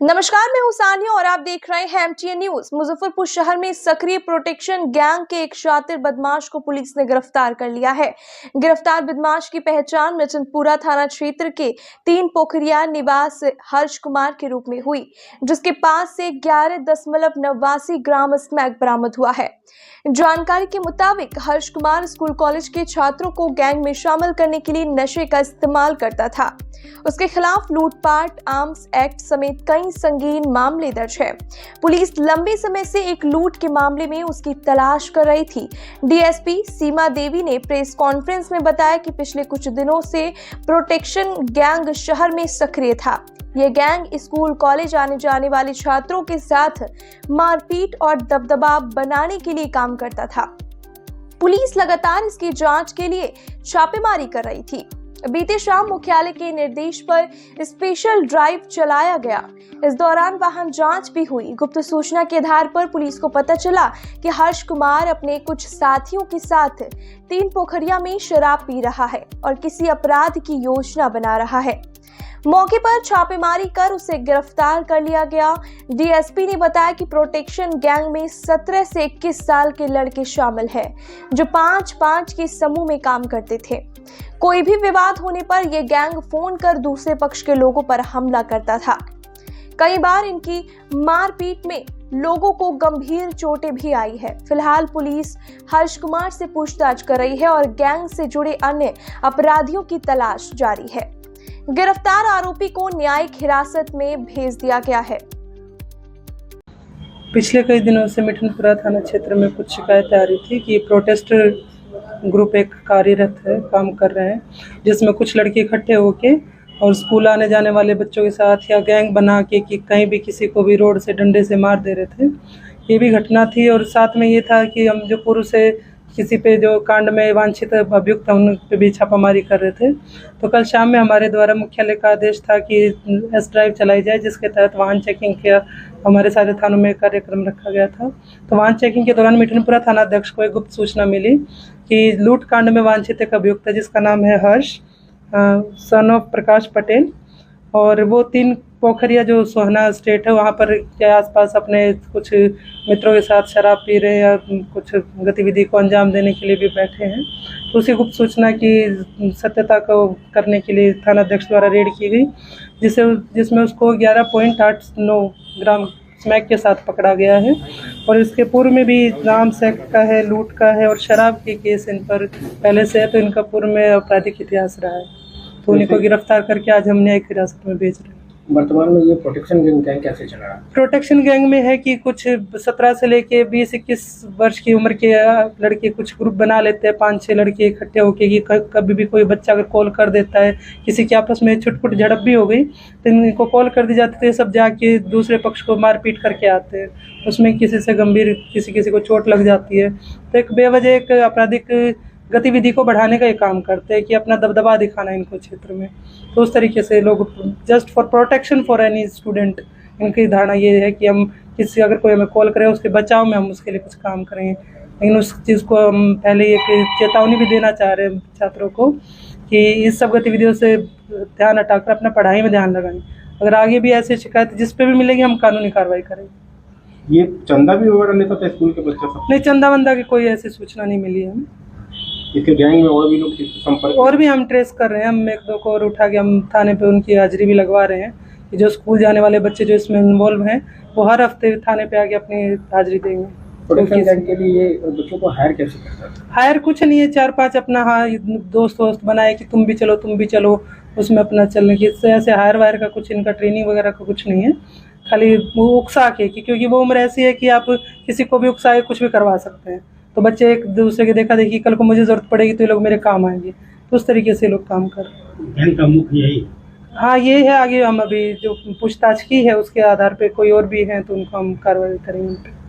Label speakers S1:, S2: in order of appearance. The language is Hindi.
S1: नमस्कार, मैं हूं सानिया और आप देख रहे हैं एमटीएन न्यूज। मुजफ्फरपुर शहर में सक्रिय प्रोटेक्शन गैंग के एक शातिर बदमाश को पुलिस ने गिरफ्तार कर लिया है। गिरफ्तार बदमाश की पहचान मिठनपुरा थाना क्षेत्र के 3 पोखरिया निवास हर्ष कुमार के रूप में हुई, जिसके पास से 11.89 ग्राम स्मैक बरामद हुआ है। जानकारी के मुताबिक हर्ष कुमार स्कूल कॉलेज के छात्रों को गैंग में शामिल करने के लिए नशे का इस्तेमाल करता था। उसके खिलाफ लूटपाट, आर्म्स एक्ट समेत कई संगीन मामले दर्ज है। पुलिस लंबे समय से एक लूट के मामले में उसकी तलाश कर रही थी। डीएसपी सीमा देवी ने प्रेस कॉन्फ्रेंस में बताया कि पिछले कुछ दिनों से प्रोटेक्शन गैंग शहर में सक्रिय था। यह गैंग स्कूल कॉलेज आने जाने वाले छात्रों के साथ मारपीट और दबदबा बनाने के लिए काम करता था। पुलिस लगातार इसकी जांच के लिए छापेमारी कर रही थी। बीते शाम मुख्यालय के निर्देश पर स्पेशल ड्राइव चलाया गया। इस दौरान वाहन जांच भी हुई। गुप्त सूचना के आधार पर पुलिस को पता चला कि हर्ष कुमार अपने कुछ साथियों के साथ 3 पोखरिया में शराब पी रहा है और किसी अपराध की योजना बना रहा है। मौके पर छापेमारी कर उसे गिरफ्तार कर लिया गया। डीएसपी ने बताया कि प्रोटेक्शन गैंग में 17 से 21 साल के लड़के शामिल हैं, जो 5-5 के समूह में काम करते थे। कोई भी विवाद होने पर यह गैंग फोन कर दूसरे पक्ष के लोगों पर हमला करता था। कई बार इनकी मारपीट में लोगों को गंभीर चोटें भी आई है। फिलहाल पुलिस हर्ष कुमार से पूछताछ कर रही है और गैंग से जुड़े अन्य अपराधियों की तलाश जारी है। गिरफ्तार आरोपी को न्यायिक हिरासत में भेज दिया गया है।
S2: पिछले कई दिनों से मिठनपुरा थाना क्षेत्र में कुछ शिकायतें आ रही थी कि प्रोटेस्टर ग्रुप एक कार्यरत है, काम कर रहे हैं, जिसमें कुछ लड़के इकट्ठे होके और स्कूल आने जाने वाले बच्चों के साथ या गैंग बना के कि कहीं भी किसी को भी रोड से डंडे से मार दे रहे थे। ये भी घटना थी और साथ में ये था कि हम जो पूर्व से किसी पे जो कांड में वांछित अभियुक्त है उन पे भी छापामारी कर रहे थे। तो कल शाम में हमारे द्वारा मुख्यालय का आदेश था कि एस ड्राइव चलाई जाए, जिसके तहत वाहन चेकिंग का हमारे सारे थानों में कार्यक्रम रखा गया था। तो वाहन चेकिंग के दौरान मिठनपुरा थाना अध्यक्ष को एक गुप्त सूचना मिली कि लूट कांड में वांछित एक अभियुक्त है, जिसका नाम है हर्ष, सन ऑफ प्रकाश पटेल, और वो 3 पोखरिया जो सोहना स्टेट है वहाँ पर के आसपास अपने कुछ मित्रों के साथ शराब पी रहे हैं या कुछ गतिविधि को अंजाम देने के लिए भी बैठे हैं। तो उसी गुप्त सूचना की सत्यता को करने के लिए थाना अध्यक्ष द्वारा रेड की गई, जिसमें उसको 11.89 ग्राम स्मैक के साथ पकड़ा गया है। और इसके पूर्व में भी आर्म्स एक्ट का है, लूट का है और शराब के केस इन पर पहले से है। तो इनका पूर्व में आपराधिक इतिहास रहा है। तो उन्हीं को गिरफ्तार करके आज हम न्यायिक हिरासत में भेज रहे हैं।
S3: वर्तमान में ये प्रोटेक्शन गैंग कैसे चल रहा है?
S2: प्रोटेक्शन गैंग में है कि कुछ 17 से लेके 20-21 वर्ष की उम्र के लड़के कुछ ग्रुप बना लेते हैं, 5-6 लड़के इकट्ठे होके कि कभी भी कोई बच्चा अगर कॉल कर देता है, किसी के आपस में छुटपुट झड़प भी हो गई तो इनको कॉल कर दी जाती है, सब जाके दूसरे पक्ष को मारपीट करके आते हैं। उसमें किसी से गंभीर किसी को चोट लग जाती है। तो एक बेवजह एक आपराधिक गतिविधि को बढ़ाने का ये काम करते हैं कि अपना दबदबा दिखाना इनको क्षेत्र में। तो उस तरीके से लोग just for protection for any student, इनकी धारणा ये है कि हम किसी अगर कोई हमें कॉल करे उसके बचाव में हम उसके लिए कुछ काम करें। लेकिन उस चीज़ को हम पहले एक चेतावनी भी देना चाह रहे हैं छात्रों को कि इस सब गतिविधियों से ध्यान हटाकर अपना पढ़ाई में ध्यान लगाएं। अगर आगे भी ऐसी शिकायत जिस पे भी मिलेगी हम कानूनी कार्रवाई करेंगे।
S3: ये चंदा भी वगैरह लेता था स्कूल के बच्चे सब?
S2: नहीं, चंदा वंदा की कोई ऐसी सूचना नहीं मिली है हमें।
S3: इसके गैंग में और भी लोग संपर्क
S2: और भी हम ट्रेस कर रहे हैं। हम 1-2 को और उठा के हम थाने पे उनकी हाजिरी भी लगवा रहे हैं कि जो स्कूल जाने वाले बच्चे जो इसमें इन्वॉल्व हैं वो हर हफ्ते थाने पे आके अपनी हाजिरी देंगे।
S3: प्रोटेक्शन गैंग के लिए बच्चों को हायर कैसे करता है?
S2: हायर कुछ नहीं है, 4-5 अपना दोस्त बनाए कि तुम भी चलो, उसमें अपना चलने की। इससे ऐसे हायर वायर का कुछ इनका ट्रेनिंग वगैरह का कुछ नहीं है। खाली वो उकसा के क्योंकि वो उम्र ऐसी है कि आप किसी को भी उकसा के कुछ भी करवा सकते हैं। तो बच्चे एक दूसरे के देखा देखी कल को मुझे जरूरत पड़ेगी तो ये लोग मेरे काम आएंगे। तो उस तरीके से लोग काम कर रहे हैं।
S3: का मुख्य यही?
S2: हाँ, ये है। आगे हम अभी जो पूछताछ की है उसके आधार पे कोई और भी हैं तो उनको हम कार्रवाई करेंगे उन पे।